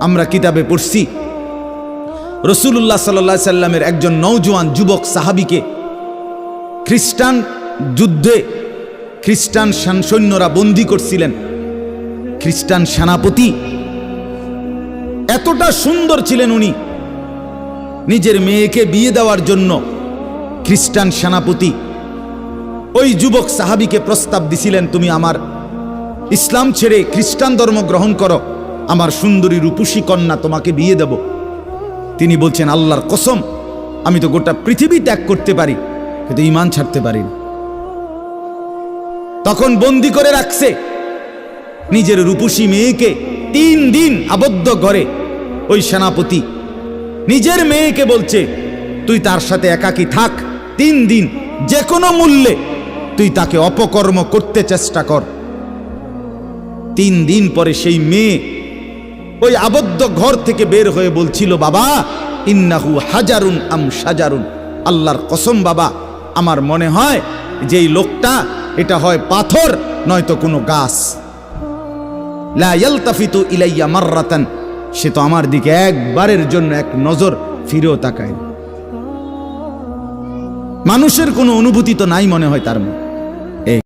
আমরা কিতাবে পড়ছি রাসূলুল্লাহ সাল্লাল্লাহু আলাইহি সাল্লামের একজন নওজোয়ান যুবক সাহাবীকে খ্রিস্টান যুদ্ধে খ্রিস্টান সৈন্যরা বন্দী করছিলেন। খ্রিস্টান সেনাপতি এতটা সুন্দর ছিলেন, উনি নিজের মেয়েকে বিয়ে দেওয়ার জন্য খ্রিস্টান সেনাপতি ওই যুবক সাহাবীকে প্রস্তাব দিছিলেন, তুমি আমার ইসলাম ছেড়ে খ্রিস্টান ধর্ম গ্রহণ করো, আমার সুন্দরী রূপসী কন্যা তোমাকে বিয়ে দেব। তিনি বলছেন, আল্লাহর কসম, আমি তো গোটা পৃথিবী ত্যাগ করতে পারি, কিন্তু ঈমান ছাড়তে পারি না। তখন বন্দী করে রাখছে নিজের রূপসী মেয়েকে 3 দিন আবদ্ধ ঘরে। ওই সেনাপতি নিজের মেয়েকে বলছে, তুই তার সাথে একাকী থাক 3 দিন, যে কোনো মূল্যে তুই তাকে অপকর্ম করতে চেষ্টা কর। 3 দিন পরে সেই মেয়ে ওই আবদ্ধ ঘর থেকে বের হয়ে বলছিল, বাবা ইন্নাহু হাজারুন আম শাজারুন, আল্লাহর কসম বাবা, আমার মনে হয় যে এই লোকটা এটা হয় পাথর নয়তো কোনো গাছ। লা ইয়ালতাফিতু ইলাইয়া মাররাতান, সে তো আমার দিকে একবারের জন্য এক নজর ফিরেও তাকায়। মানুষের কোনো অনুভূতি তো নাই মনে হয় তার মধ্যে।